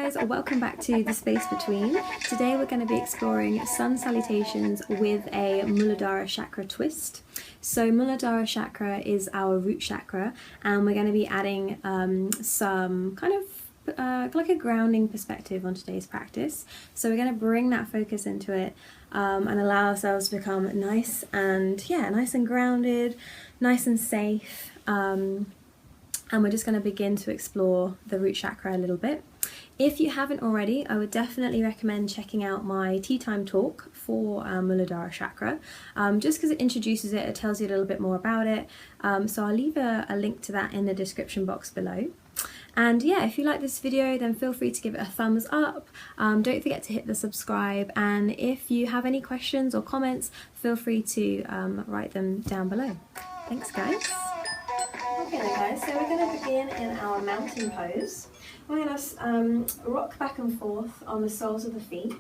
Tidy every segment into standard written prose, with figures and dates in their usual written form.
guys, welcome back to The Space Between. Today we're going to be exploring Sun Salutations with a Muladhara Chakra twist. So Muladhara Chakra is our root chakra, and we're going to be adding some kind of like a grounding perspective on today's practice. So we're going to bring that focus into it and allow ourselves to become nice and grounded, nice and safe. And we're just going to begin to explore the root chakra a little bit. If you haven't already, I would definitely recommend checking out my tea time talk for Muladhara Chakra, just because it introduces it, it tells you a little bit more about it. So I'll leave a link to that in the description box below. And yeah, if you like this video, then feel free to give it a thumbs up. Don't forget to hit the subscribe, and if you have any questions or comments, feel free to write them down below. Thanks guys. Okay then guys, so we're going to begin in our mountain pose. We're going to rock back and forth on the soles of the feet.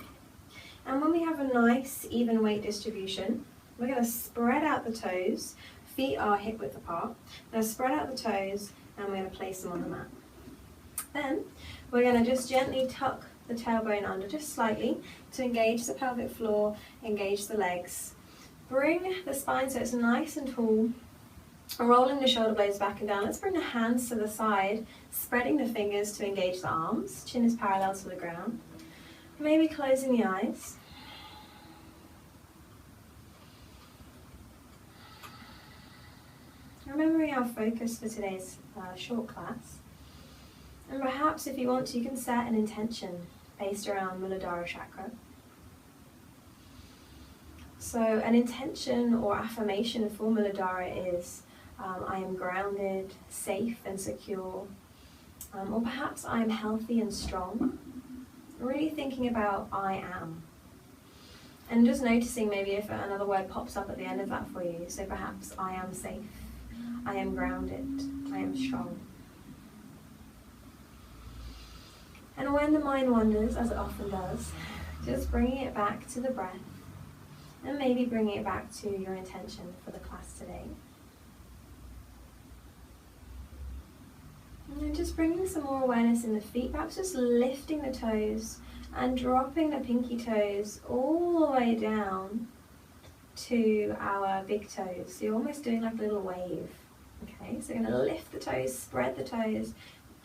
And when we have a nice even weight distribution, we're going to spread out the toes. Feet are hip width apart. Now spread out the toes and we're going to place them on the mat. Then we're going to just gently tuck the tailbone under just slightly to engage the pelvic floor, engage the legs. Bring the spine so it's nice and tall. Rolling the shoulder blades back and down. Let's bring the hands to the side, spreading the fingers to engage the arms. Chin is parallel to the ground. Maybe closing the eyes. Remembering our focus for today's short class. And perhaps if you want to, you can set an intention based around Muladhara Chakra. So an intention or affirmation for Muladhara is I am grounded, safe and secure, or perhaps I am healthy and strong. Really thinking about I am. And just noticing maybe if another word pops up at the end of that for you. So perhaps I am safe, I am grounded, I am strong. And when the mind wanders, as it often does, just bringing it back to the breath. And maybe bringing it back to your intention for the class today. And then just bringing some more awareness in the feet, perhaps just lifting the toes and dropping the pinky toes all the way down to our big toes. So you're almost doing like a little wave. Okay, so you're going to lift the toes, spread the toes,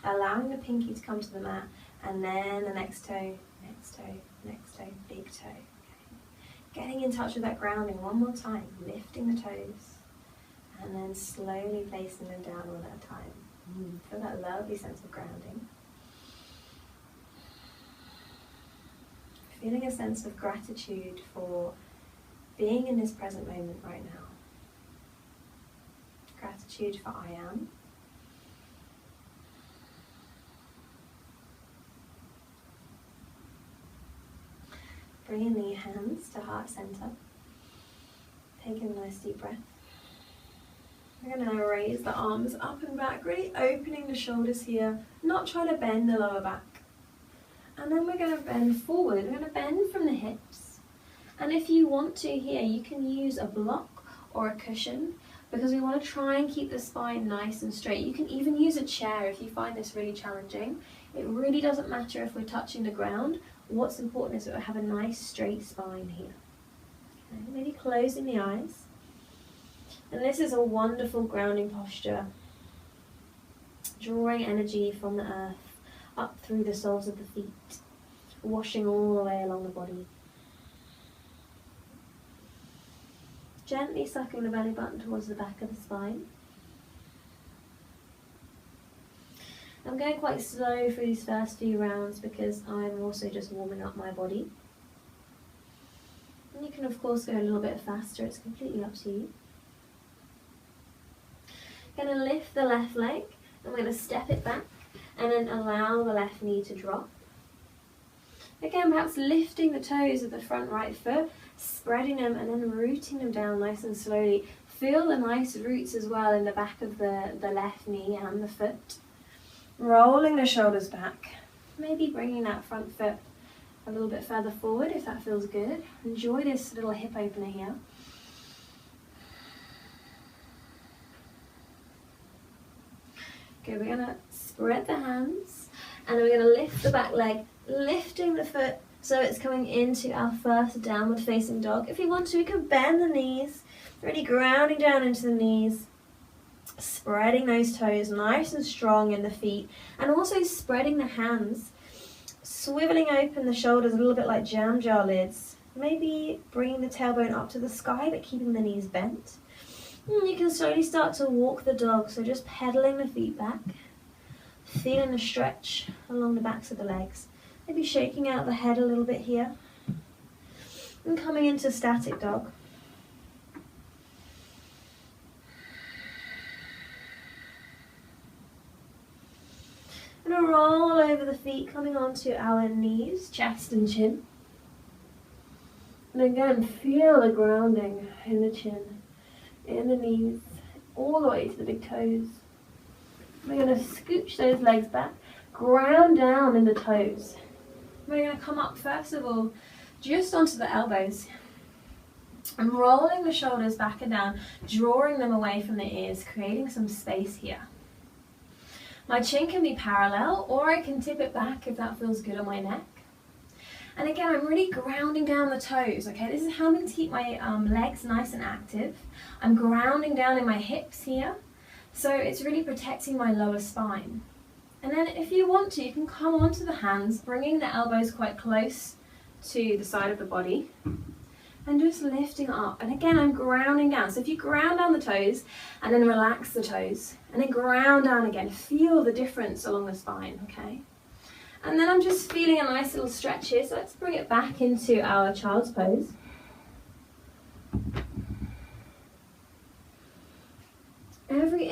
allowing the pinky to come to the mat, and then the next toe, next toe, next toe, big toe. Getting in touch with that grounding one more time, lifting the toes and then slowly placing them down one at a time. Feel that lovely sense of grounding. Feeling a sense of gratitude for being in this present moment right now. Gratitude for I am. Bringing the hands to heart center. Taking a nice deep breath. We're going to raise the arms up and back, really opening the shoulders here, not trying to bend the lower back. And then we're going to bend forward. We're going to bend from the hips. And if you want to here, you can use a block or a cushion, because we want to try and keep the spine nice and straight. You can even use a chair if you find this really challenging. It really doesn't matter if we're touching the ground. What's important is that we have a nice straight spine here. Okay, maybe closing the eyes. And this is a wonderful grounding posture. Drawing energy from the earth up through the soles of the feet, washing all the way along the body. Gently sucking the belly button towards the back of the spine. I'm going quite slow through these first few rounds because I'm also just warming up my body. And you can of course go a little bit faster, it's completely up to you. Going to lift the left leg, and we're going to step it back and then allow the left knee to drop. Again, perhaps lifting the toes of the front right foot, spreading them and then rooting them down nice and slowly. Feel the nice roots as well in the back of the left knee and the foot. Rolling the shoulders back, maybe bringing that front foot a little bit further forward if that feels good. Enjoy this little hip opener here. Okay, we're going to spread the hands And then we're going to lift the back leg, lifting the foot so it's coming into our first downward facing dog. If you want to, you can bend the knees, really grounding down into the knees, spreading those toes nice and strong in the feet, and also spreading the hands, swiveling open the shoulders a little bit like jam jar lids, maybe bringing the tailbone up to the sky but keeping the knees bent. And you can slowly start to walk the dog, so just pedaling the feet back, feeling the stretch along the backs of the legs, maybe shaking out the head a little bit here, and coming into static dog. And a roll over the feet, coming onto our knees, chest and chin. And again, feel the grounding in the chin, in the knees, all the way to the big toes. We're going to scooch those legs back, ground down in the toes. We're going to come up first of all, just onto the elbows. And rolling the shoulders back and down, drawing them away from the ears, creating some space here. My chin can be parallel, or I can tip it back if that feels good on my neck. And again, I'm really grounding down the toes, okay? This is helping to keep my legs nice and active. I'm grounding down in my hips here, so it's really protecting my lower spine. And then if you want to, you can come onto the hands, bringing the elbows quite close to the side of the body, and just lifting up. And again, I'm grounding down. So if you ground down the toes and then relax the toes and then ground down again, feel the difference along the spine, okay? And then I'm just feeling a nice little stretch here. So let's bring it back into our child's pose. Every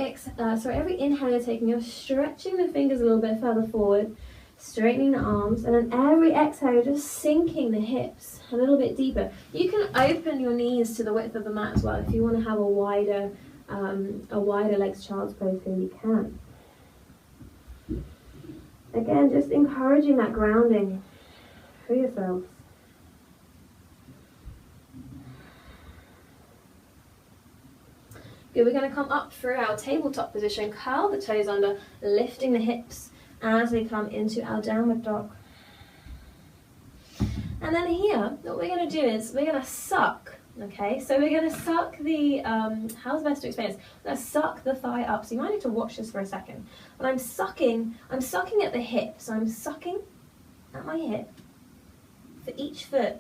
inhale you're taking, you're stretching the fingers a little bit further forward, straightening the arms, and then every exhale you're just sinking the hips a little bit deeper. You can open your knees to the width of the mat as well. If you want to have a wider legs child's pose here, you can. Again, just encouraging that grounding for yourselves. Good, we're going to come up through our tabletop position, curl the toes under, lifting the hips as we come into our downward dog. And then here, what we're going to do is we're going to suck, okay? So we're going to suck the, how's best to explain this? We're going to suck the thigh up. So you might need to watch this for a second. When I'm sucking at the hip. So I'm sucking at my hip for each foot.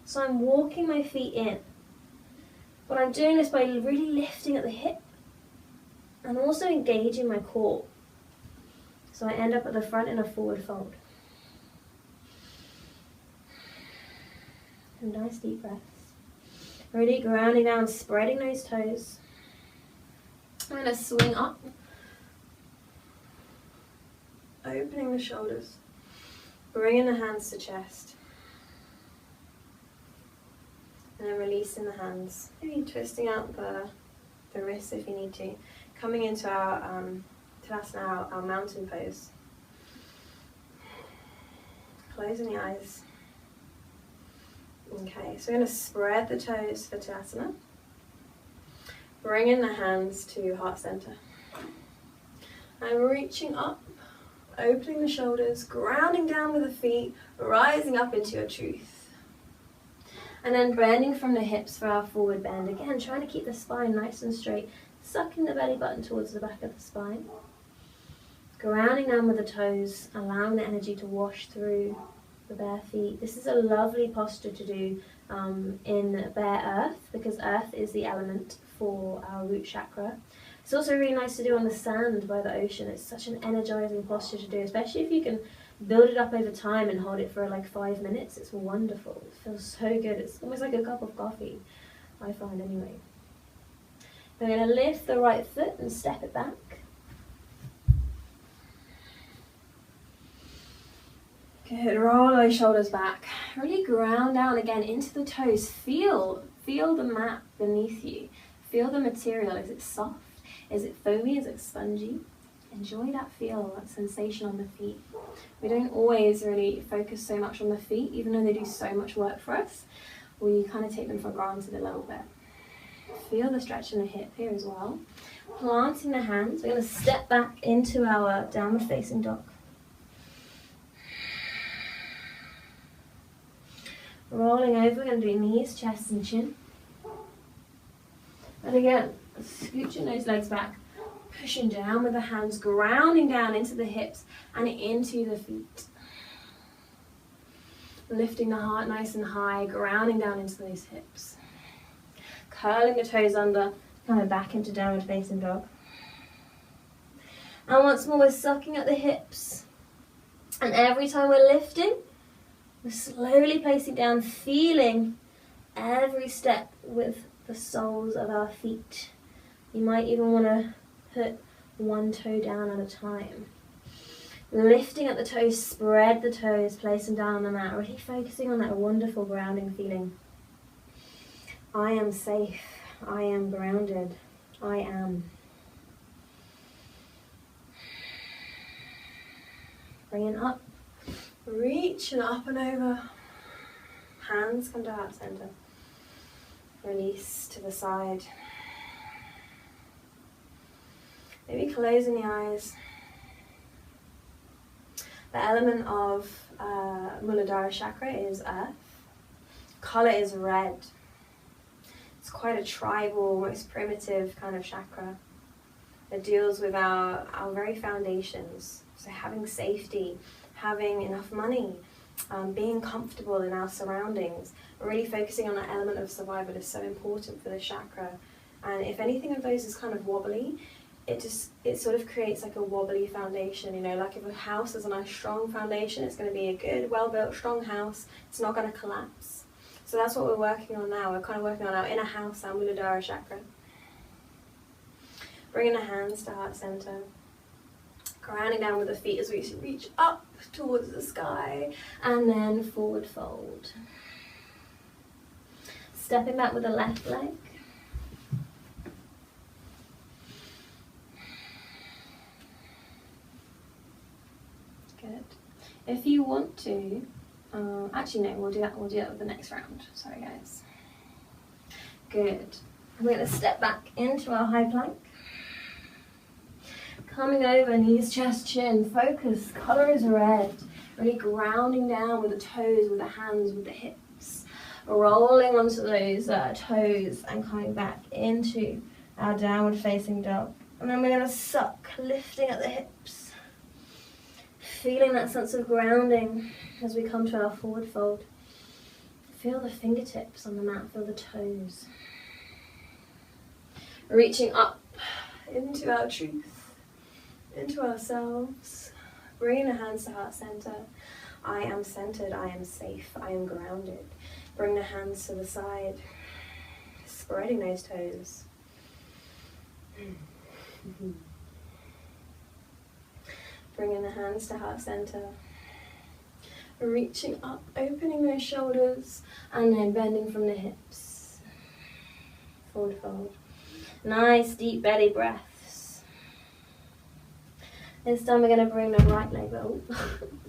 So I'm walking my feet in. But I'm doing this by really lifting at the hip and also engaging my core. So I end up at the front in a forward fold. And nice deep breaths. Really grounding down, spreading those toes. I'm going to swing up. Opening the shoulders. Bringing the hands to chest. And then releasing the hands. Maybe twisting out the wrists if you need to. Coming into our Tadasana, our mountain pose. Closing the eyes. Okay, so we're going to spread the toes for Tadasana. Bringing the hands to heart center. I'm reaching up, opening the shoulders, grounding down with the feet, rising up into your truth. And then bending from the hips for our forward bend. Again, trying to keep the spine nice and straight, sucking the belly button towards the back of the spine. Grounding down with the toes, allowing the energy to wash through the bare feet. This is a lovely posture to do in bare earth, because earth is the element for our root chakra. It's also really nice to do on the sand by the ocean. It's such an energizing posture to do, especially if you can build it up over time and hold it for like 5 minutes. It's wonderful. It feels so good. It's almost like a cup of coffee, I find anyway. We're going to lift the right foot and step it back. Good, roll those shoulders back. Really ground down again into the toes. Feel the mat beneath you. Feel the material. Is it soft? Is it foamy? Is it spongy? Enjoy that feel, that sensation on the feet. We don't always really focus so much on the feet, even though they do so much work for us. We kind of take them for granted a little bit. Feel the stretch in the hip here as well. Planting the hands, we're going to step back into our downward facing dog. Rolling over, we're going to do knees, chest and chin. And again, scooching those legs back, pushing down with the hands, grounding down into the hips and into the feet. Lifting the heart nice and high, grounding down into those hips. Curling the toes under, coming back into downward facing dog. And once more, we're sucking at the hips. And every time we're lifting, we're slowly placing down, feeling every step with the soles of our feet. You might even want to put one toe down at a time. Lifting at the toes, spread the toes, place them down on the mat, really focusing on that wonderful grounding feeling. I am safe, I am grounded, I am. Bringing up, reaching up and over. Hands come to heart center. Release to the side. Maybe closing the eyes. The element of Muladhara Chakra is earth. Color is red. It's quite a tribal, most primitive kind of chakra. It deals with our very foundations. So having safety, having enough money, being comfortable in our surroundings, really focusing on that element of survival is so important for the chakra. And if anything of those is kind of wobbly, it sort of creates like a wobbly foundation, you know, like if a house has a nice strong foundation, it's going to be a good, well-built, strong house. It's not going to collapse. So that's what we're working on now. We're kind of working on our inner house, our Muladhara Chakra. Bringing the hands to heart center. Grounding down with the feet as we reach up towards the sky. And then forward fold. Stepping back with the left leg. Good. If you want to, actually no, we'll do that with the next round. Sorry guys. Good. We're going to step back into our high plank. Coming over, knees, chest, chin. Focus, color is red. Really grounding down with the toes, with the hands, with the hips. Rolling onto those toes and coming back into our downward facing dog. And then we're going to suck, lifting at the hips. Feeling that sense of grounding as we come to our forward fold. Feel the fingertips on the mat, feel the toes. Reaching up into our truth, into ourselves. Bringing the hands to heart center. I am centered, I am safe, I am grounded. Bring the hands to the side. Spreading those toes. Bringing the hands to heart center. Reaching up, opening those shoulders, and then bending from the hips. Forward fold. Nice deep belly breaths. This time we're going to bring the right leg up.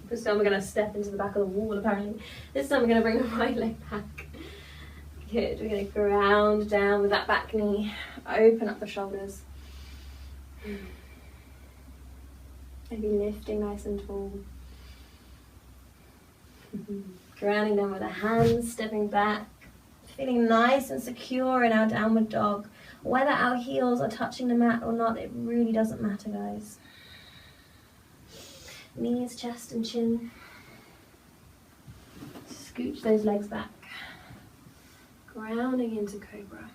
This time we're going to step into the back of the wall apparently. This time we're going to bring the right leg back. Good, we're going to ground down with that back knee. Open up the shoulders. Maybe lifting nice and tall. Grounding down with the hands, stepping back. Feeling nice and secure in our downward dog. Whether our heels are touching the mat or not, it really doesn't matter, guys. Knees, chest and chin. Scooch those legs back. Grounding into cobra.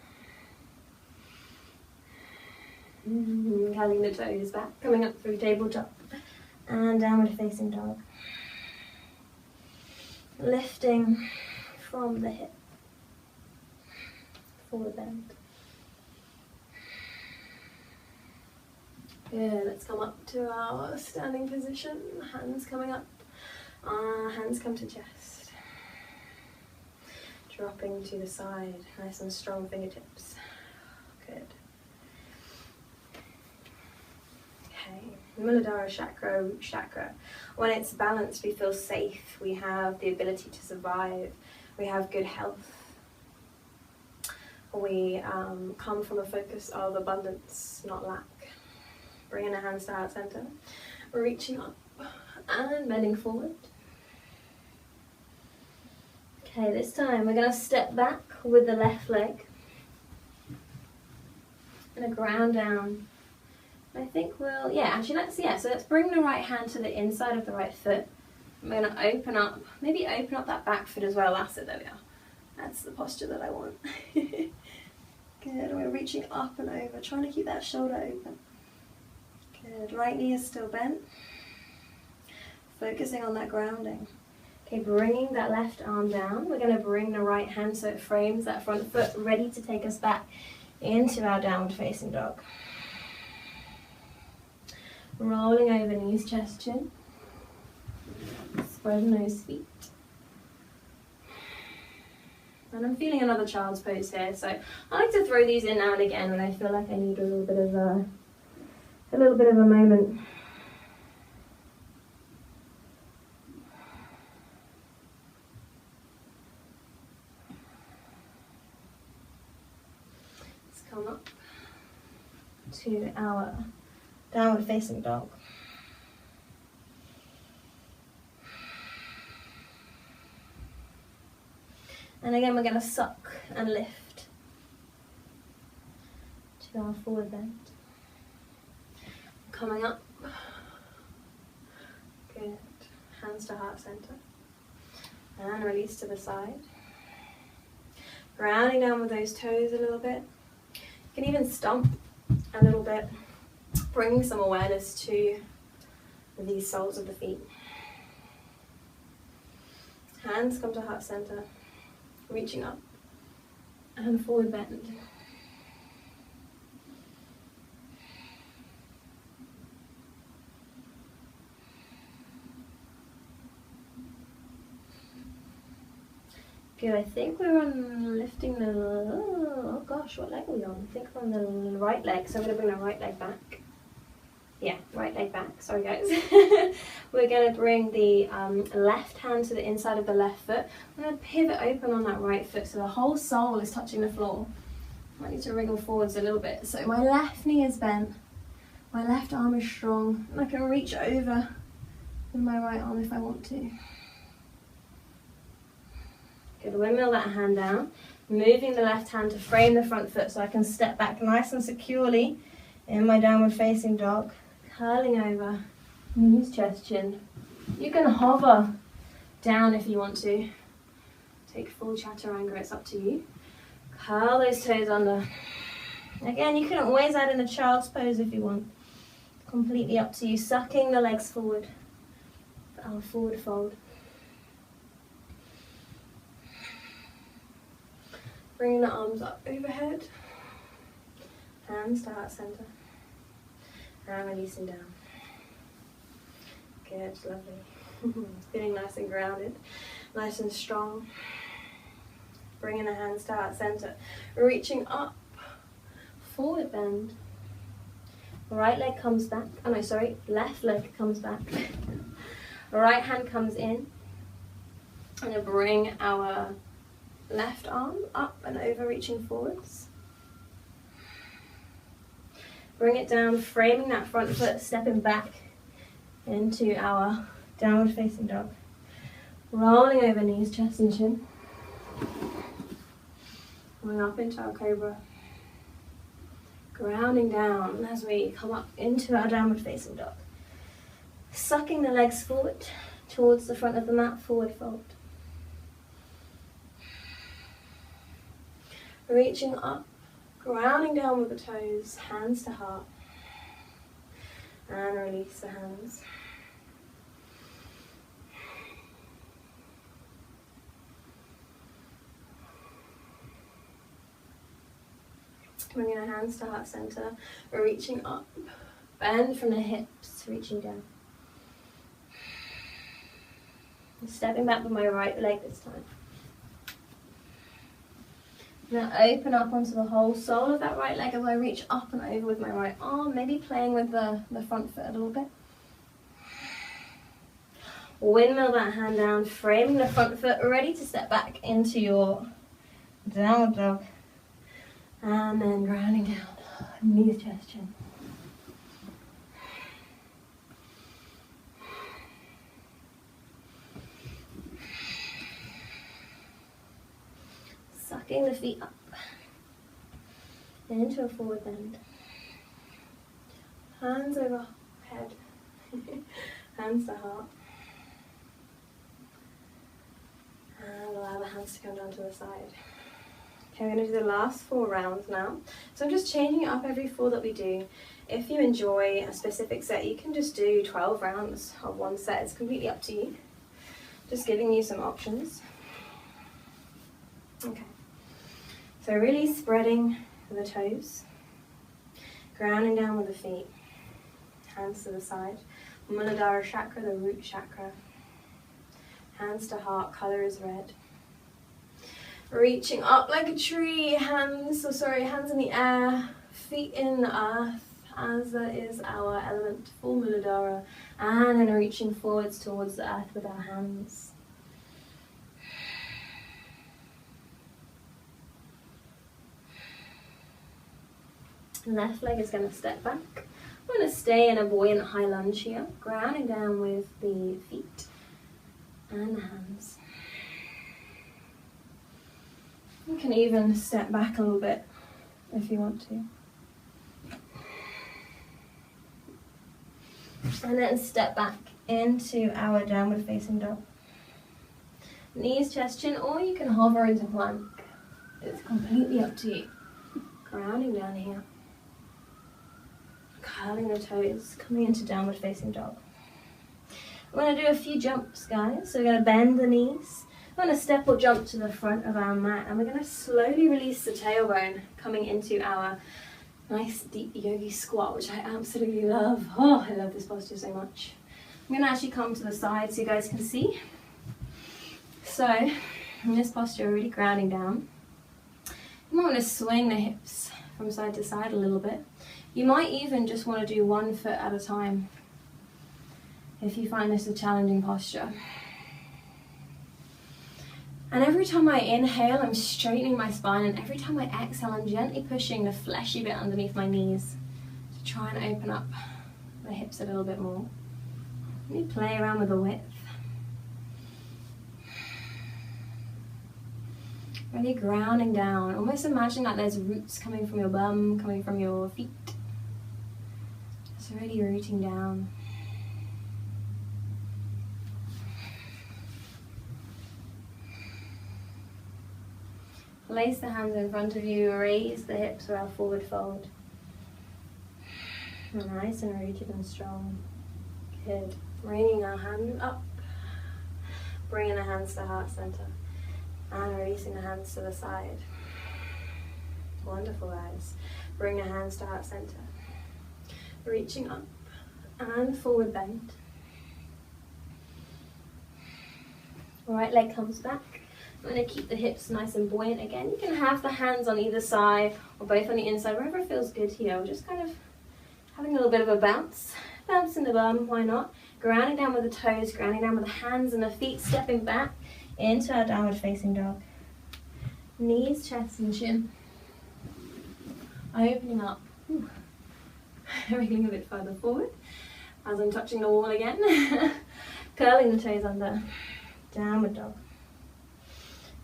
Curling the toes back, coming up through tabletop and downward facing dog. Lifting from the hip. Forward bend. Good, let's come up to our standing position. Hands coming up. Hands come to chest. Dropping to the side. Nice and strong fingertips. Good. Okay, Muladhara Chakra, Root Chakra. When it's balanced, we feel safe. We have the ability to survive. We have good health. We come from a focus of abundance, not lack. Bringing the hands to heart center. Reaching up and bending forward. Okay, this time we're going to step back with the left leg. I'm going to ground down. I think we'll, so let's bring the right hand to the inside of the right foot. I'm going to open up, maybe open up that back foot as well. That's it, there we are. That's the posture that I want. Good, we're reaching up and over, trying to keep that shoulder open. Good, right knee is still bent. Focusing on that grounding. Okay, bringing that left arm down. We're going to bring the right hand so it frames that front foot, ready to take us back into our downward facing dog. Rolling over knees, chest, chin. Spread nose, feet. And I'm feeling another child's pose here, so I like to throw these in now and again when I feel like I need a little bit of a moment. Let's come up to our downward facing dog. And again, we're going to suck and lift to our forward bend. Coming up. Good. Hands to heart center. And release to the side. Grounding down with those toes a little bit. You can even stomp a little bit. Bringing some awareness to the soles of the feet. Hands come to heart center. Reaching up and forward bend. Good, I think we're on lifting the, oh gosh, what leg are we on? I think we're on the right leg, so I'm going to bring the right leg back. Yeah, right leg back, sorry guys. We're going to bring the left hand to the inside of the left foot. I'm going to pivot open on that right foot so the whole sole is touching the floor. I need to wriggle forwards a little bit. So my left knee is bent, my left arm is strong, and I can reach over with my right arm if I want to. Good, windmill that hand down, moving the left hand to frame the front foot so I can step back nice and securely in my downward facing dog. Curling over, knees, chest, chin. You can hover down if you want to. Take full chaturanga, it's up to you. Curl those toes under. Again, you can always add in a child's pose if you want. Completely up to you. Sucking the legs forward. Our forward fold. Bringing the arms up overhead. Hands to heart center. And releasing down. Good, lovely. Feeling nice and grounded, nice and strong. Bringing the hands to heart center. Reaching up, forward bend. Right leg comes back. Oh no, sorry, left leg comes back. Right hand comes in. I'm going to bring our left arm up and over, reaching forwards. Bring it down, framing that front foot, stepping back into our downward facing dog. Rolling over knees, chest and chin. Coming up into our cobra. Grounding down as we come up into our downward facing dog. Sucking the legs forward towards the front of the mat, forward fold. Reaching up. Grounding down with the toes, hands to heart, and release the hands. Bringing our hands to heart center, reaching up, bend from the hips, reaching down. Stepping back with my right leg this time. Now open up onto the whole sole of that right leg as I reach up and over with my right arm, maybe playing with the front foot a little bit. Windmill that hand down, framing the front foot, ready to step back into your downward dog. And then grounding down, knees, chest, chin. lifting the feet up into a forward bend. Hands over head, hands to heart. And allow the hands to come down to the side. Okay, we're going to do the last 4 rounds now. So I'm just changing it up every 4 that we do. If you enjoy a specific set, you can just do 12 rounds of one set. It's completely up to you. Just giving you some options. Okay. So really spreading the toes, grounding down with the feet, hands to the side. Muladhara Chakra, the root chakra. Hands to heart, colour is red. Reaching up like a tree, hands in the air, feet in the earth, as that is our element for Muladhara, and then reaching forwards towards the earth with our hands. Left leg is going to step back. I'm going to stay in a buoyant high lunge here, grounding down with the feet and the hands. You can even step back a little bit if you want to. And then step back into our downward facing dog. Knees, chest, chin, or you can hover into plank. It's completely up to you. Grounding down here. Curling the toes, coming into downward facing dog. We're going to do a few jumps, guys. So we're going to bend the knees. We're going to step or jump to the front of our mat, and we're going to slowly release the tailbone, coming into our nice deep yogi squat, which I absolutely love. Oh, I love this posture so much. I'm going to actually come to the side so you guys can see. So, in this posture, really grounding down. You might want to swing the hips from side to side a little bit. You might even just want to do one foot at a time if you find this a challenging posture. And every time I inhale, I'm straightening my spine, and every time I exhale, I'm gently pushing the fleshy bit underneath my knees to try and open up the hips a little bit more. Let me play around with the width. Really grounding down, almost imagine like there's roots coming from your bum, coming from your feet. Just really rooting down. Place the hands in front of you, raise the hips for our forward fold. Nice and rooted and strong. Good. Bringing our hand up, bringing the hands to heart center, and releasing the hands to the side. Wonderful, guys. Bring the hands to heart center. Reaching up and forward bend. Right leg comes back. I'm going to keep the hips nice and buoyant again. You can have the hands on either side or both on the inside, wherever it feels good here. We're just kind of having a little bit of a bounce. Bounce in the bum, why not? Grounding down with the toes, grounding down with the hands and the feet, stepping back into our downward facing dog. Knees, chest and chin. Opening up. Everything a bit further forward as I'm touching the wall again. Curling the toes under. Downward dog.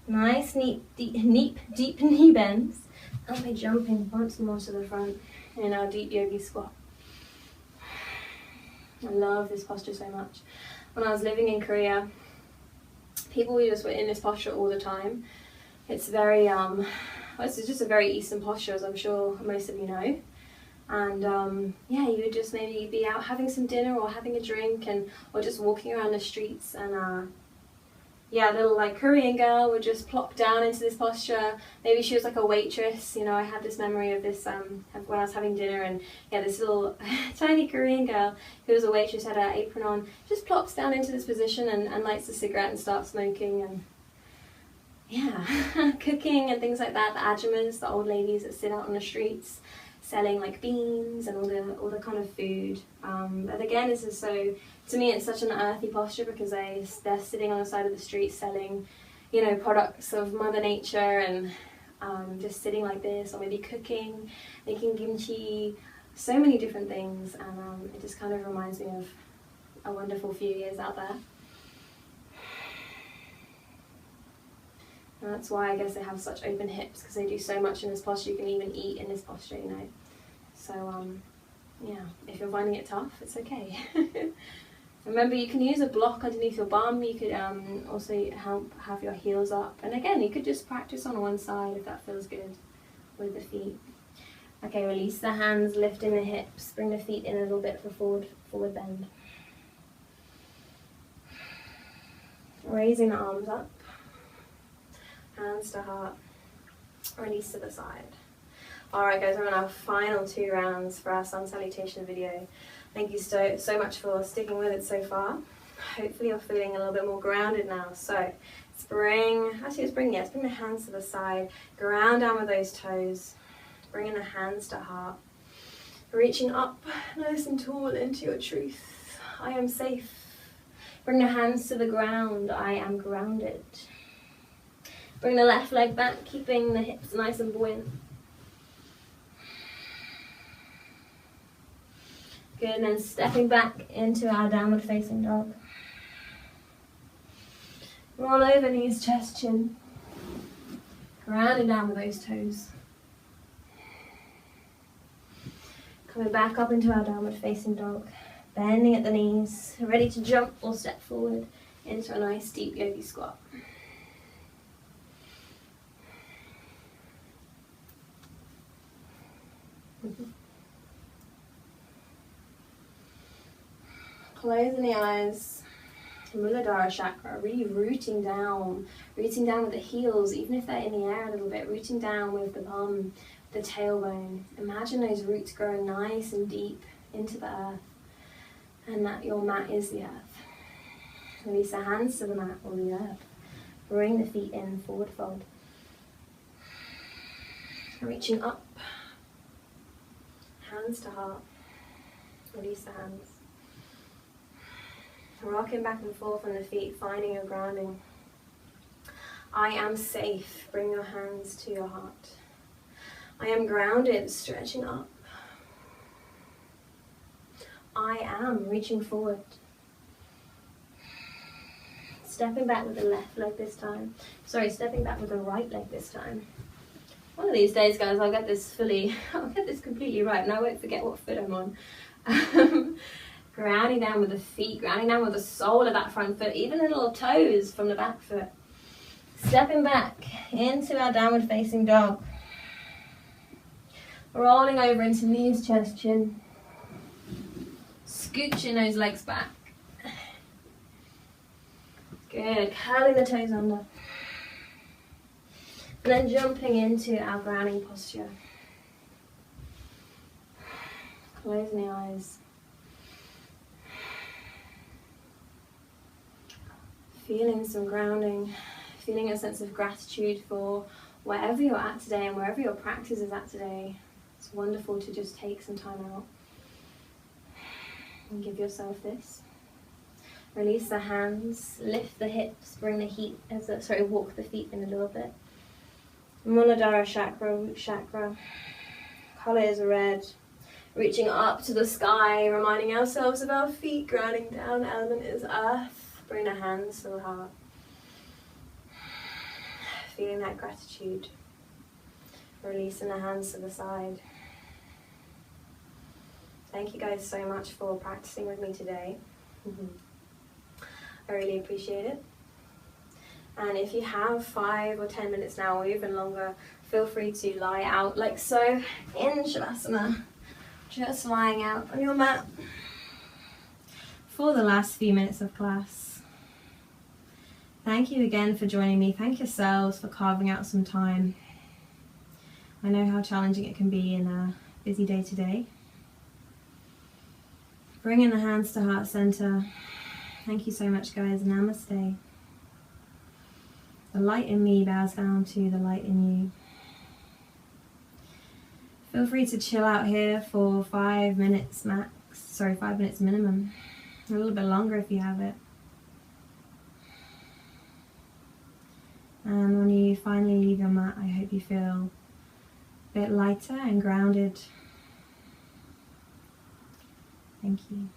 Nice, deep knee bends. And we're jumping once more to the front in our deep yogi squat. I love this posture so much. When I was living in Korea, people just were in this posture all the time. It's very, it's just a very Eastern posture, as I'm sure most of you know. And yeah, you would just maybe be out having some dinner or having a drink, or just walking around the streets, and yeah, a little like Korean girl would just plop down into this posture. Maybe she was like a waitress. You know, I had this memory of this when I was having dinner, and yeah, this little tiny Korean girl who was a waitress, had her apron on, just plops down into this position and lights a cigarette and starts smoking, and yeah, cooking and things like that. The ajumas, the old ladies that sit out on the streets selling like beans and all the kind of food. But again, this is so, to me, it's such an earthy posture, because they're sitting on the side of the street selling, you know, products of Mother Nature, and just sitting like this, or maybe cooking, making kimchi, so many different things, and it just kind of reminds me of a wonderful few years out there. And that's why I guess they have such open hips, because they do so much in this posture. You can even eat in this posture, you know. So yeah, if you're finding it tough, it's okay. Remember, you can use a block underneath your bum. You could also have your heels up. And again, you could just practice on one side if that feels good with the feet. Okay, release the hands, lifting the hips. Bring the feet in a little bit for forward bend. Raising the arms up. Hands to heart. Release to the side. Alright guys, we're on our final 2 rounds for our Sun Salutation video. Thank you so much for sticking with it so far. Hopefully you're feeling a little bit more grounded now. So let's bring the hands to the side. Ground down with those toes. Bringing the hands to heart. Reaching up nice and tall into your truth. I am safe. Bring the hands to the ground. I am grounded. Bring the left leg back, keeping the hips nice and buoyant. Good, and then stepping back into our downward facing dog. Roll over, knees, chest, chin. Grounding down with those toes. Coming back up into our downward facing dog. Bending at the knees, ready to jump or step forward into a nice deep yogi squat. Closing the eyes. Muladhara Chakra, really rooting down with the heels, even if they're in the air a little bit, rooting down with the bum, the tailbone. Imagine those roots growing nice and deep into the earth, and that your mat is the earth. Release the hands to the mat or the earth. Bring the feet in, forward fold. Reaching up. Hands to heart. Release the hands. Rocking back and forth on the feet, finding your grounding. I am safe. Bring your hands to your heart. I am grounded, stretching up. I am reaching forward. Stepping back with the left leg this time. Sorry, stepping back with the right leg this time. One of these days, guys, I'll get this completely right, and I won't forget what foot I'm on. Grounding down with the feet, grounding down with the sole of that front foot, even the little toes from the back foot. Stepping back into our downward facing dog. Rolling over into knees, chest, chin. Scooching those legs back. Good, curling the toes under. And then jumping into our grounding posture. Closing the eyes. Feeling some grounding, feeling a sense of gratitude for wherever you're at today and wherever your practice is at today. It's wonderful to just take some time out and give yourself this. Release the hands, lift the hips, bring the walk the feet in a little bit. Muladhara Chakra, Root Chakra. Color is red. Reaching up to the sky, reminding ourselves of our feet, grounding down. Element is earth. Bring the hands to the heart. Feeling that gratitude. Releasing the hands to the side. Thank you guys so much for practicing with me today. I really appreciate it. And if you have 5 or 10 minutes now, or even longer, feel free to lie out like so in Shavasana. Just lying out on your mat for the last few minutes of class. Thank you again for joining me. Thank yourselves for carving out some time. I know how challenging it can be in a busy day today. Bringing the hands to heart center. Thank you so much, guys. Namaste. The light in me bows down to the light in you. Feel free to chill out here for 5 minutes max. 5 minutes minimum. A little bit longer if you have it. And when you finally leave your mat, I hope you feel a bit lighter and grounded. Thank you.